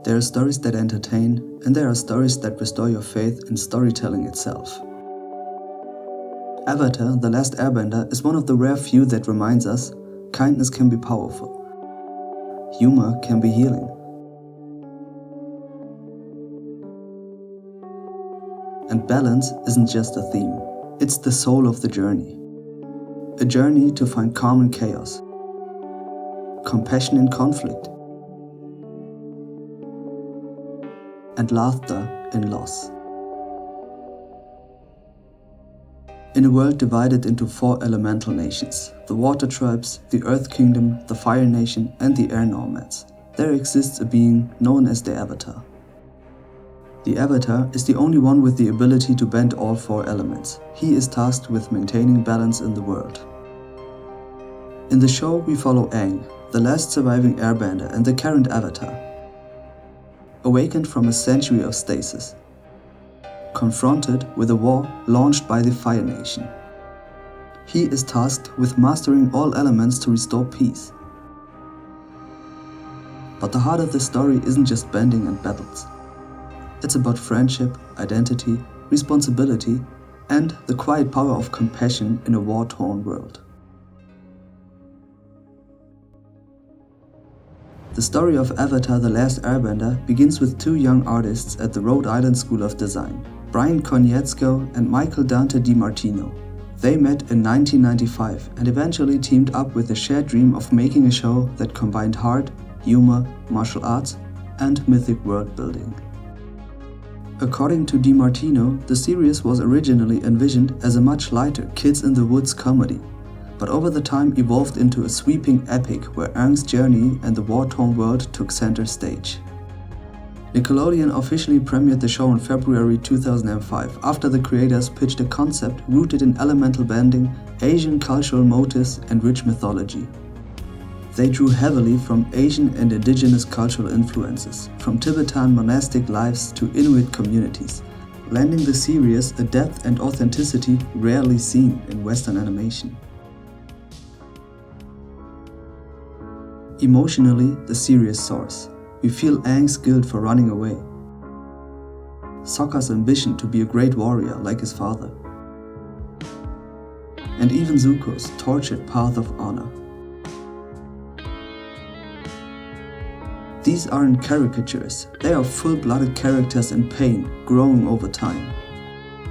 There are stories that entertain, and there are stories that restore your faith in storytelling itself. Avatar: The Last Airbender is one of the rare few that reminds us kindness can be powerful. Humor can be healing. And balance isn't just a theme, it's the soul of the journey. A journey to find calm in chaos, compassion in conflict, and laughter in loss. In a world divided into 4 elemental nations, the Water Tribes, the Earth Kingdom, the Fire Nation, and the Air Nomads, there exists a being known as the Avatar. The Avatar is the only one with the ability to bend all 4 elements. He is tasked with maintaining balance in the world. In the show, we follow Aang, the last surviving airbender and the current Avatar. Awakened from a century of stasis, confronted with a war launched by the Fire Nation. He is tasked with mastering all elements to restore peace. But the heart of the story isn't just bending and battles. It's about friendship, identity, responsibility, and the quiet power of compassion in a war-torn world. The story of Avatar: The Last Airbender begins with 2 young artists at the Rhode Island School of Design, Bryan Konietzko and Michael Dante DiMartino. They met in 1995 and eventually teamed up with a shared dream of making a show that combined heart, humor, martial arts, and mythic world building. According to DiMartino, the series was originally envisioned as a much lighter Kids in the Woods comedy, but over the time evolved into a sweeping epic where Aang's journey and the war-torn world took center stage. Nickelodeon officially premiered the show in February 2005 after the creators pitched a concept rooted in elemental bending, Asian cultural motifs, and rich mythology. They drew heavily from Asian and indigenous cultural influences, from Tibetan monastic lives to Inuit communities, lending the series a depth and authenticity rarely seen in Western animation. Emotionally, the series soars. We feel Aang's guilt for running away, Sokka's ambition to be a great warrior like his father, and even Zuko's tortured path of honor. These aren't caricatures, they are full-blooded characters in pain, growing over time.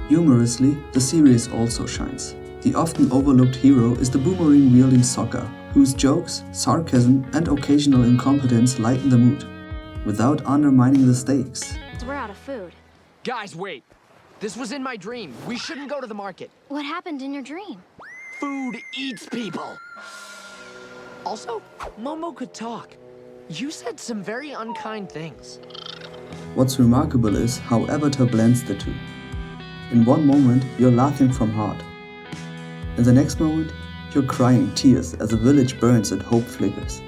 Humorously, the series also shines. The often overlooked hero is the boomerang-wielding Sokka, whose jokes, sarcasm, and occasional incompetence lighten the mood, without undermining the stakes. We're out of food. Guys, wait! This was in my dream. We shouldn't go to the market. What happened in your dream? Food eats people! Also, Momo could talk. You said some very unkind things. What's remarkable is how Avatar blends the two. In one moment, you're laughing from heart. In the next moment, you're crying tears as a village burns and hope flickers.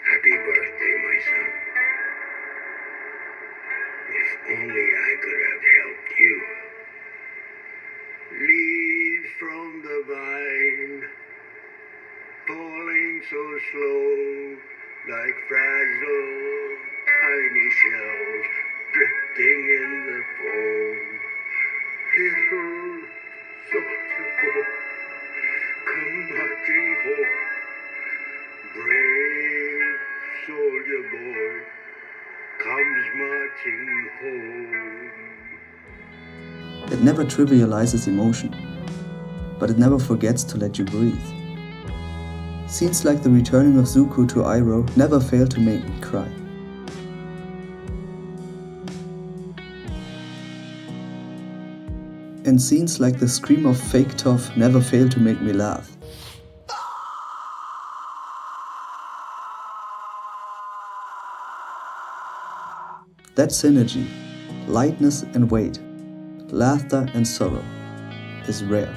Happy birthday, my son. If only I could have helped you. Leaves from the vine, falling so slow, like fragile, tiny shells drifting in the foam. Little soldier boy, come marching home. Brave soldier boy comes marching home. It never trivializes emotion, but it never forgets to let you breathe. Scenes like the returning of Zuko to Iroh never fail to make me cry. And scenes like the scream of fake Toph never fail to make me laugh. That synergy, lightness and weight, laughter and sorrow, is rare.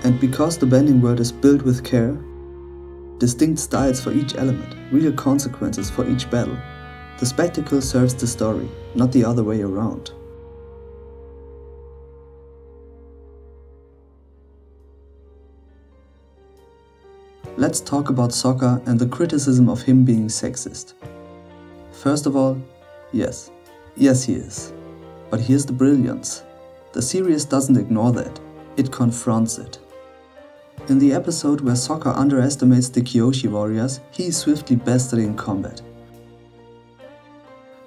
And because the bending world is built with care, Distinct styles for each element, real consequences for each battle. The spectacle serves the story, not the other way around. Let's talk about Sokka and the criticism of him being sexist. First of all, yes he is. But here's the brilliance. The series doesn't ignore that, it confronts it. In the episode where Sokka underestimates the Kyoshi warriors, he is swiftly bested in combat.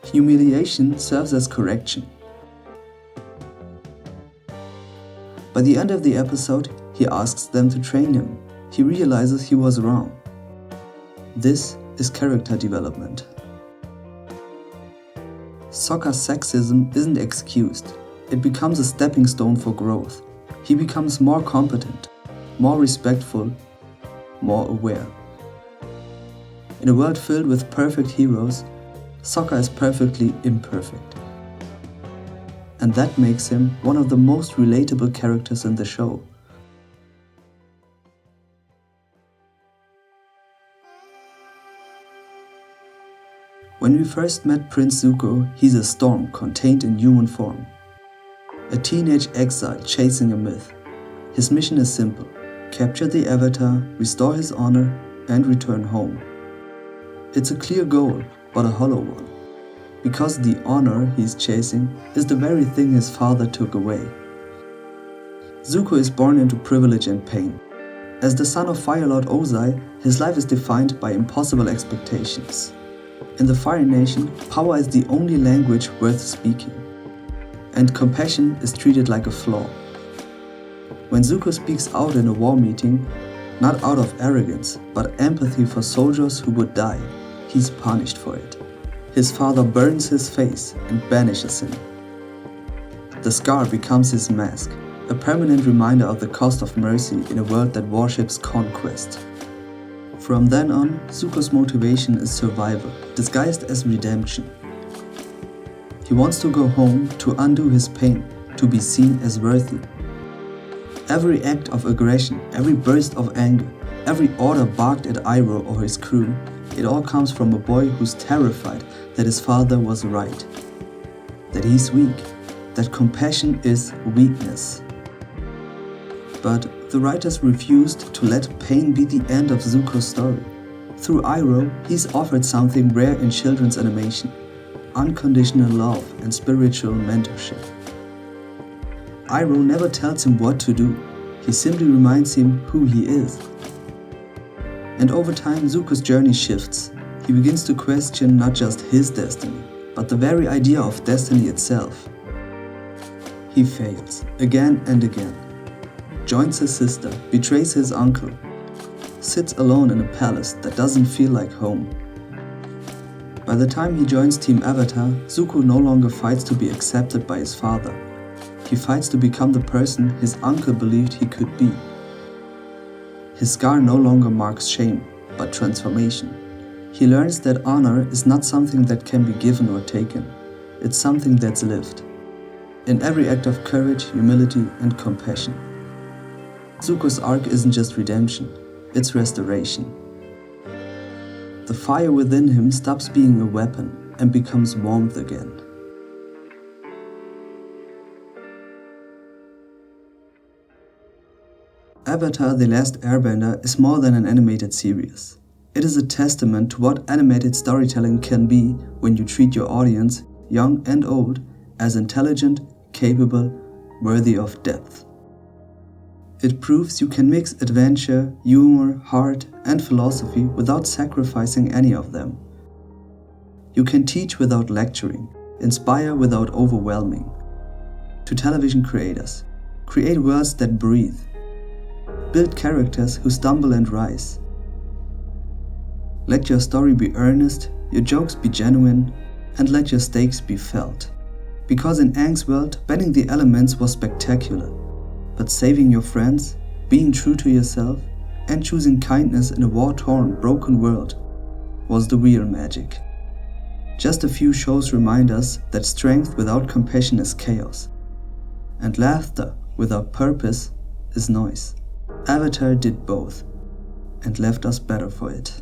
Humiliation serves as correction. By the end of the episode, he asks them to train him. He realizes he was wrong. This is character development. Sokka's sexism isn't excused. It becomes a stepping stone for growth. He becomes more competent, more respectful, more aware. In a world filled with perfect heroes, Sokka is perfectly imperfect. And that makes him one of the most relatable characters in the show. When we first met Prince Zuko, he's a storm contained in human form. A teenage exile chasing a myth. His mission is simple: capture the Avatar, restore his honor, and return home. It's a clear goal, but a hollow one. Because the honor he's chasing is the very thing his father took away. Zuko is born into privilege and pain. As the son of Fire Lord Ozai, his life is defined by impossible expectations. In the Fire Nation, power is the only language worth speaking. And compassion is treated like a flaw. When Zuko speaks out in a war meeting, not out of arrogance, but empathy for soldiers who would die, he's punished for it. His father burns his face and banishes him. The scar becomes his mask, a permanent reminder of the cost of mercy in a world that worships conquest. From then on, Zuko's motivation is survival, disguised as redemption. He wants to go home to undo his pain, to be seen as worthy. Every act of aggression, every burst of anger, every order barked at Iroh or his crew, it all comes from a boy who's terrified that his father was right. That he's weak, that compassion is weakness. But the writers refused to let pain be the end of Zuko's story. Through Iroh, he's offered something rare in children's animation: unconditional love and spiritual mentorship. Iroh never tells him what to do, he simply reminds him who he is. And over time, Zuko's journey shifts. He begins to question not just his destiny, but the very idea of destiny itself. He fails, again and again. Joins his sister, betrays his uncle, sits alone in a palace that doesn't feel like home. By the time he joins Team Avatar, Zuko no longer fights to be accepted by his father. He fights to become the person his uncle believed he could be. His scar no longer marks shame, but transformation. He learns that honor is not something that can be given or taken. It's something that's lived. In every act of courage, humility, and compassion. Zuko's arc isn't just redemption, it's restoration. The fire within him stops being a weapon and becomes warmth again. Avatar: The Last Airbender is more than an animated series. It is a testament to what animated storytelling can be when you treat your audience, young and old, as intelligent, capable, worthy of depth. It proves you can mix adventure, humor, heart, and philosophy without sacrificing any of them. You can teach without lecturing, inspire without overwhelming. To television creators, create worlds that breathe. Build characters who stumble and rise. Let your story be earnest, your jokes be genuine, and let your stakes be felt. Because in Aang's world, bending the elements was spectacular. But saving your friends, being true to yourself, and choosing kindness in a war-torn, broken world was the real magic. Just a few shows remind us that strength without compassion is chaos, and laughter without purpose is noise. Avatar did both. and left us better for it.